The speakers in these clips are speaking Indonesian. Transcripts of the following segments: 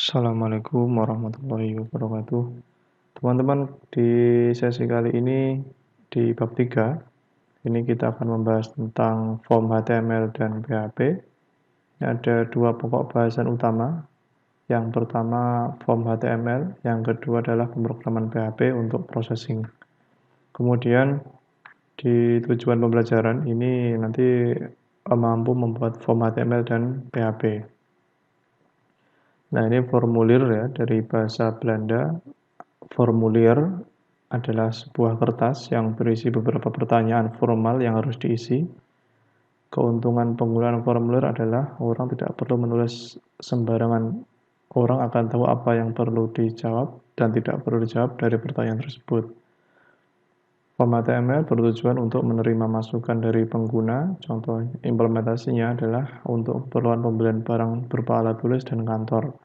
Assalamualaikum warahmatullahi wabarakatuh. Teman-teman, di sesi kali ini di bab 3, ini kita akan membahas tentang form HTML dan PHP. Ini ada dua pokok bahasan utama. Yang pertama form HTML, yang kedua adalah pemrograman PHP untuk processing. Kemudian di tujuan pembelajaran ini nanti mampu membuat form HTML dan PHP. Nah, ini formulir ya dari bahasa Belanda. Formulir adalah sebuah kertas yang berisi beberapa pertanyaan formal yang harus diisi. Keuntungan penggunaan formulir adalah orang tidak perlu menulis sembarangan. Orang akan tahu apa yang perlu dijawab dan tidak perlu dijawab dari pertanyaan tersebut. Form HTML bertujuan untuk menerima masukan dari pengguna. Contoh implementasinya adalah untuk keperluan pembelian barang berupa alat tulis dan kantor.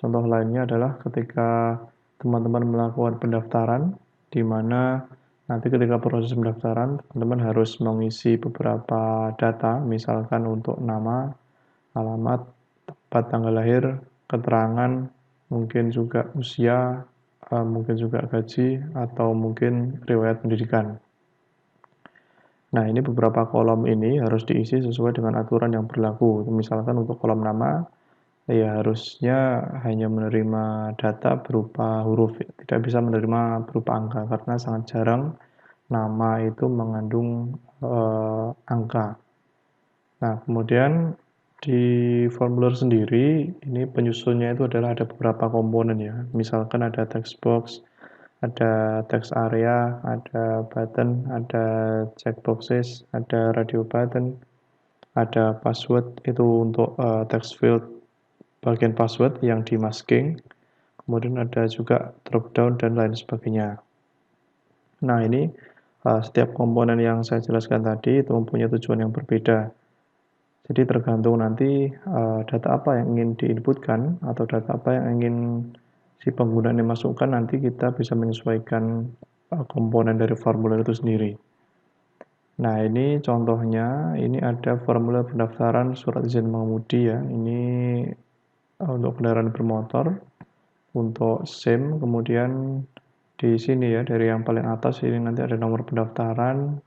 Contoh lainnya adalah ketika teman-teman melakukan pendaftaran, di mana nanti ketika proses pendaftaran, teman-teman harus mengisi beberapa data, misalkan untuk nama, alamat, tempat tanggal lahir, keterangan, mungkin juga usia, mungkin juga gaji, atau mungkin riwayat pendidikan. Nah, ini beberapa kolom ini harus diisi sesuai dengan aturan yang berlaku. Misalkan untuk kolom nama, ya harusnya hanya menerima data berupa huruf, tidak bisa menerima berupa angka, karena sangat jarang nama itu mengandung angka. Nah, kemudian di formulir sendiri, ini penyusunnya itu adalah ada beberapa komponen ya. Misalkan ada text box, ada text area, ada button, ada checkboxes, ada radio button, ada password itu untuk text field bagian password yang di masking, kemudian ada juga drop down dan lain sebagainya. Nah, ini setiap komponen yang saya jelaskan tadi itu mempunyai tujuan yang berbeda. Jadi tergantung nanti data apa yang ingin diinputkan atau data apa yang ingin si pengguna ini masukkan, nanti kita bisa menyesuaikan komponen dari formulir itu sendiri. Nah, ini contohnya, ini ada formulir pendaftaran surat izin mengemudi ya. Ini untuk kendaraan bermotor, untuk SIM, kemudian di sini ya, dari yang paling atas ini nanti ada nomor pendaftaran,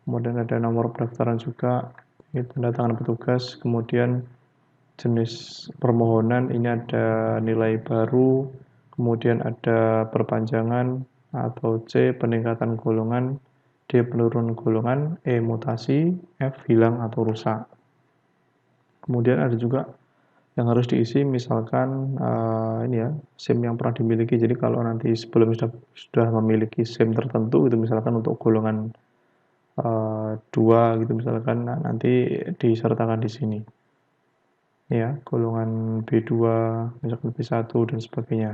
kemudian ada nomor pendaftaran juga, ini tanda tangan petugas, kemudian jenis permohonan, ini ada nilai baru, kemudian ada perpanjangan, atau C peningkatan golongan, D penurunan golongan, E mutasi, F hilang atau rusak. Kemudian ada juga yang harus diisi, misalkan ini ya, SIM yang pernah dimiliki. Jadi kalau nanti sebelum sudah memiliki SIM tertentu itu, misalkan untuk golongan 2 gitu misalkan, nah, nanti disertakan di sini ya, golongan B2, misalkan B1 dan sebagainya.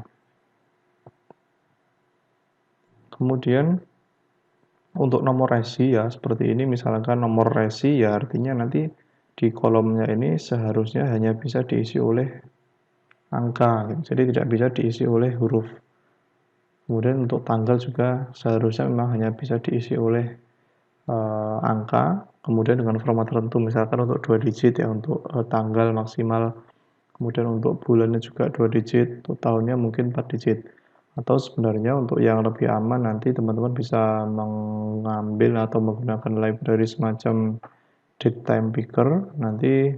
Kemudian untuk nomor resi ya seperti ini, misalkan nomor resi ya artinya nanti di kolomnya ini seharusnya hanya bisa diisi oleh angka, jadi tidak bisa diisi oleh huruf. Kemudian untuk tanggal juga seharusnya memang hanya bisa diisi oleh angka, kemudian dengan format tertentu, misalkan untuk 2 digit ya untuk tanggal maksimal, kemudian untuk bulannya juga 2 digit, untuk tahunnya mungkin 4 digit. Atau sebenarnya untuk yang lebih aman nanti teman-teman bisa mengambil atau menggunakan library semacam date time picker. Nanti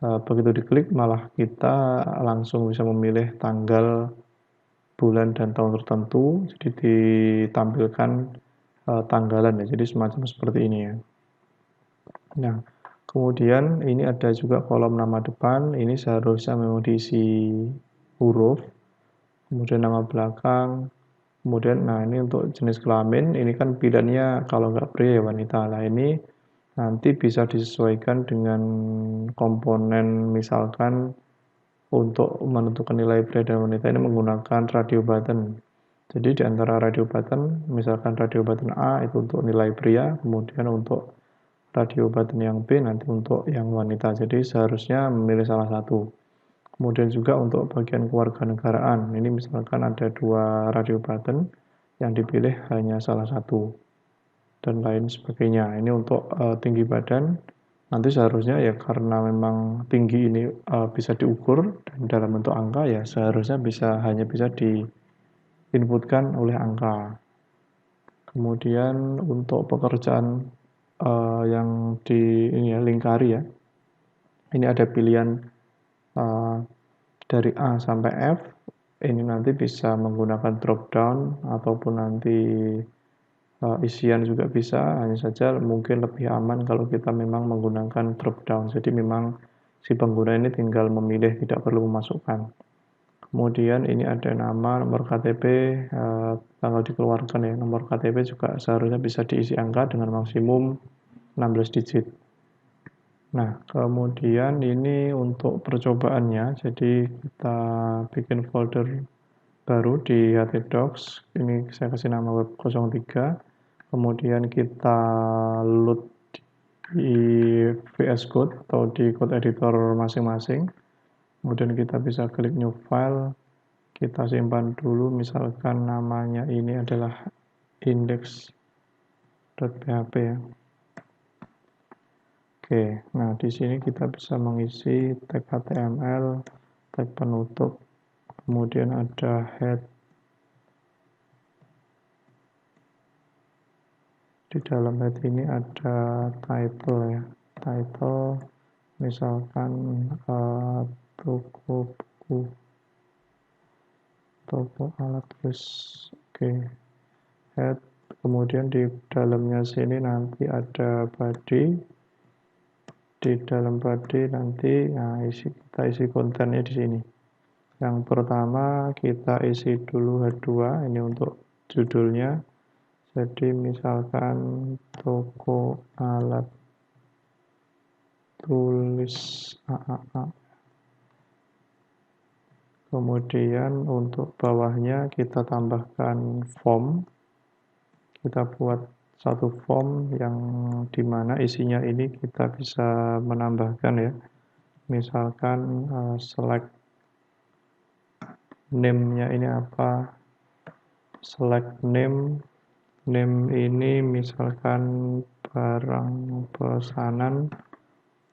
begitu diklik malah kita langsung bisa memilih tanggal, bulan, dan tahun tertentu, jadi ditampilkan tanggalan ya, jadi semacam seperti ini ya. Nah, kemudian ini ada juga kolom nama depan, ini seharusnya memang diisi huruf, kemudian nama belakang, kemudian nah ini untuk jenis kelamin, ini kan pilihannya kalau nggak pria ya wanita. Nah, ini nanti bisa disesuaikan dengan komponen, misalkan untuk menentukan nilai pria dan wanita ini menggunakan radio button. Jadi di antara radio button, misalkan radio button A itu untuk nilai pria, kemudian untuk radio button yang B nanti untuk yang wanita. Jadi seharusnya memilih salah satu. Kemudian juga untuk bagian kewarganegaraan, ini misalkan ada 2 radio button, yang dipilih hanya salah satu dan lain sebagainya. Ini untuk tinggi badan, Nanti seharusnya ya karena memang tinggi ini bisa diukur dan dalam bentuk angka ya seharusnya hanya bisa diinputkan oleh angka. Kemudian untuk pekerjaan yang di ini ya lingkari ya. Ini ada pilihan uh, dari A sampai F. Ini nanti bisa menggunakan drop down ataupun nanti isian juga bisa. Hanya saja mungkin lebih aman kalau kita memang menggunakan drop down. Jadi memang si pengguna ini tinggal memilih, tidak perlu memasukkan. Kemudian ini ada nama, nomor KTP, tanggal dikeluarkan ya. Nomor KTP juga seharusnya bisa diisi angka dengan maksimum 16 digit. Nah, kemudian ini untuk percobaannya, jadi kita bikin folder baru di htdocs. Ini saya kasih nama web 03. Kemudian kita load di VS Code atau di code editor masing-masing. Kemudian kita bisa klik new file, kita simpan dulu, misalkan namanya ini adalah index.php ya. Oke, nah di sini kita bisa mengisi tag HTML, tag penutup, kemudian ada head. Di dalam head ini ada title ya, title misalkan toko buku, toko alat tulis. Oke, head. Kemudian di dalamnya sini nanti ada body. Di dalam body nanti kita isi kontennya di sini. Yang pertama kita isi dulu H2, ini untuk judulnya. Jadi misalkan toko alat tulis AAA. Kemudian untuk bawahnya kita tambahkan form. Kita buat satu form yang dimana isinya ini kita bisa menambahkan ya. Misalkan select name-nya ini apa, select name ini misalkan barang pesanan,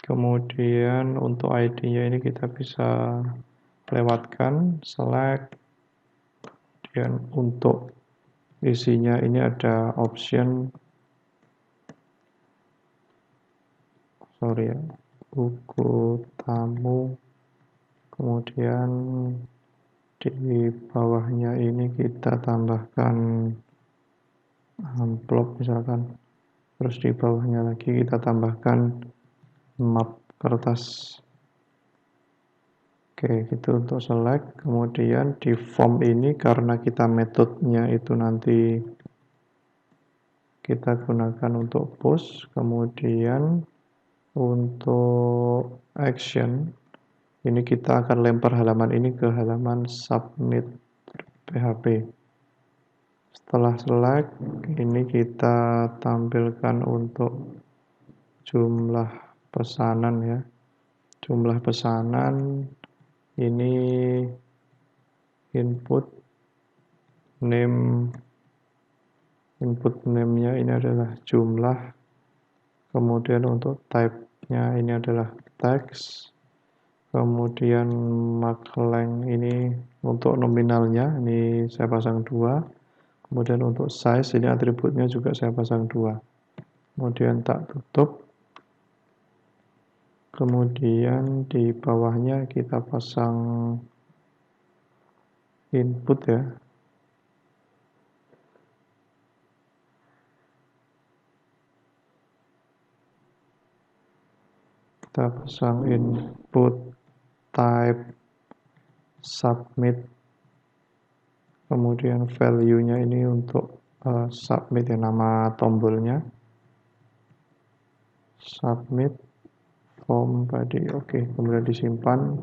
kemudian untuk ID-nya ini kita bisa lewatkan, select, kemudian untuk isinya ini ada option, buku tamu, kemudian di bawahnya ini kita tambahkan amplop misalkan, terus di bawahnya lagi kita tambahkan map kertas. Oke, itu untuk select. Kemudian di form ini karena kita metodenya itu nanti kita gunakan untuk post, kemudian untuk action ini kita akan lempar halaman ini ke halaman submit PHP. Setelah select, ini kita tampilkan untuk jumlah pesanan ya. Jumlah pesanan ini input name-nya ini adalah jumlah. Kemudian untuk type-nya ini adalah text. Kemudian mark length ini untuk nominalnya ini saya pasang 2. Kemudian untuk size ini atributnya juga saya pasang 2. Kemudian tak tutup. Kemudian di bawahnya kita pasang input ya. Kita pasang input type submit. Kemudian value-nya ini untuk submit ya, nama tombolnya. Submit form body. Oke, kemudian disimpan.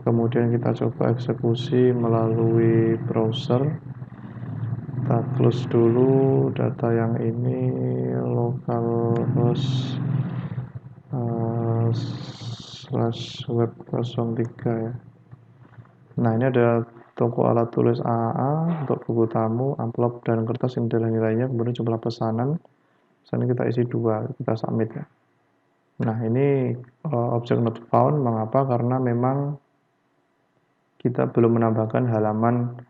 Kemudian kita coba eksekusi melalui browser. Kita close dulu data yang ini, localhost /web 03 ya. Nah, ini ada toko alat tulis AAA untuk buku tamu, amplop dan kertas, ini adalah nilainya. Kemudian jumlah pesanan Misalnya kita isi 2, kita submit ya. Nah, ini object not found, mengapa? Karena memang kita belum menambahkan halaman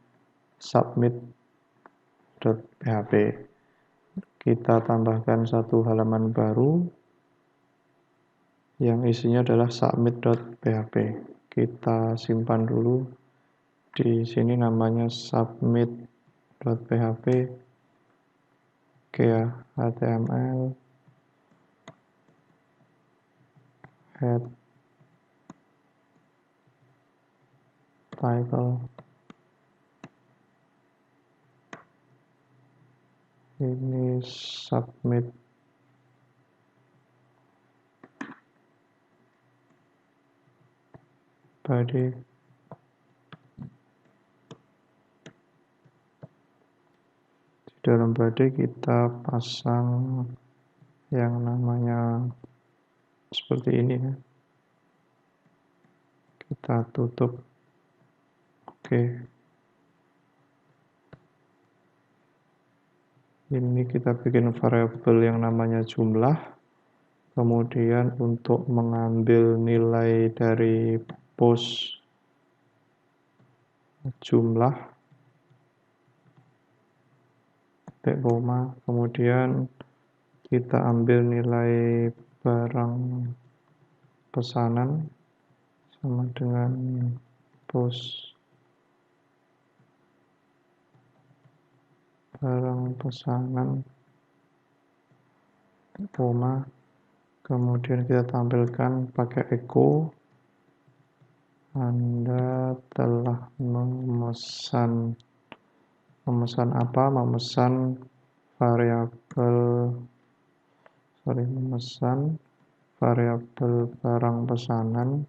submit.php. Kita tambahkan satu halaman baru yang isinya adalah submit.php. Kita simpan dulu. Di sini namanya submit.php. Oke ya, HTML head title ini submit body. Di dalam body kita pasang yang namanya seperti ini ya. Kita tutup. Oke. Ini kita bikin variabel yang namanya jumlah. Kemudian untuk mengambil nilai dari post jumlah, titik koma, kemudian kita ambil nilai barang pesanan sama dengan post barang pesanan, koma, kemudian kita tampilkan pakai echo. Anda telah memesan apa? Memesan variabel barang pesanan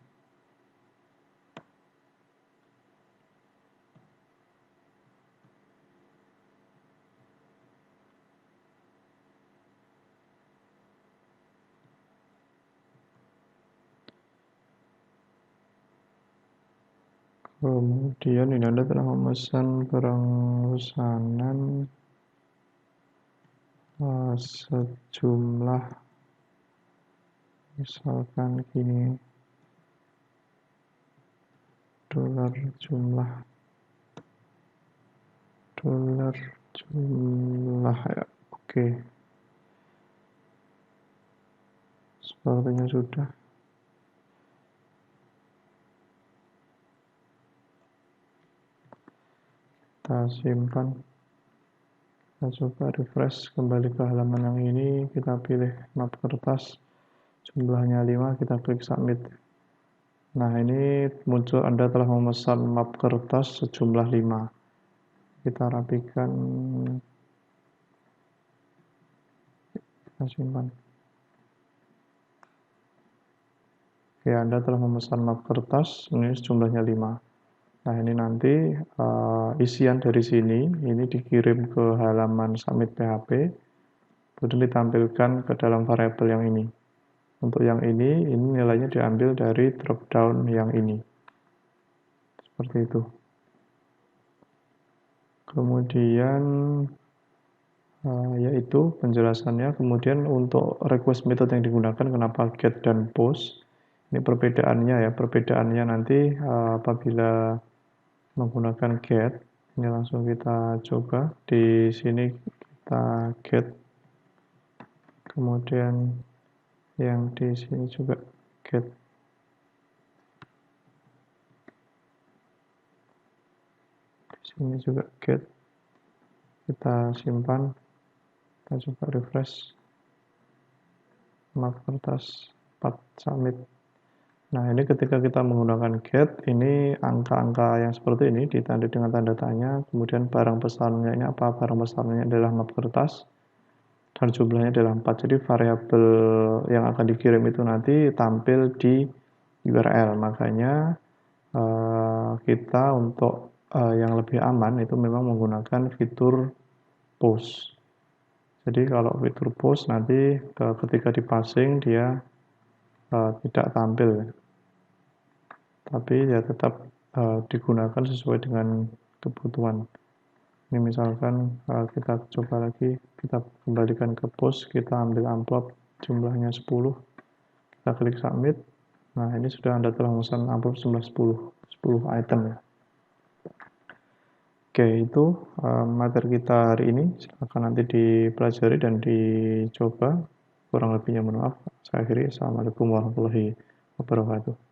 kemudian ini Anda telah memesan barang pesanan sejumlah misalkan gini dolar jumlah ya. Oke, sepertinya sudah. Kita simpan, kita coba refresh kembali ke halaman yang ini, kita pilih map kertas jumlahnya 5, kita klik submit. Nah, ini muncul Anda telah memesan map kertas sejumlah 5. Kita rapikan, kita simpan. Oke, Anda telah memesan map kertas, ini jumlahnya 5. Nah, ini nanti isian dari sini, ini dikirim ke halaman submit PHP, kemudian ditampilkan ke dalam variabel yang ini. Untuk yang ini nilainya diambil dari dropdown yang ini. Seperti itu. Kemudian, yaitu penjelasannya. Kemudian untuk request method yang digunakan, kenapa get dan post. Ini perbedaannya ya, perbedaannya nanti apabila menggunakan get, ini langsung kita coba. Di sini kita get, kemudian yang di sini juga get. Di sini juga get. Kita simpan, kita coba refresh. Map kertas 4 submit. Nah, ini ketika kita menggunakan get, ini angka-angka yang seperti ini ditandai dengan tanda tanya, kemudian barang pesanannya ini apa? Barang pesanannya adalah map kertas, dan jumlahnya adalah 4. Jadi variabel yang akan dikirim itu nanti tampil di URL. Makanya kita untuk yang lebih aman itu memang menggunakan fitur post. Jadi kalau fitur post nanti ketika dipasing dia tidak tampil, tapi ya tetap digunakan sesuai dengan kebutuhan. Ini misalkan kita coba lagi, kita kembalikan ke post, kita ambil amplop jumlahnya 10, kita klik submit. Nah, ini sudah Anda telah memesan amplop jumlah 10 item ya. Oke, itu materi kita hari ini. Silakan nanti dipelajari dan dicoba. Kurang lebihnya mohon maaf. Saya akhiri. Assalamualaikum warahmatullahi wabarakatuh.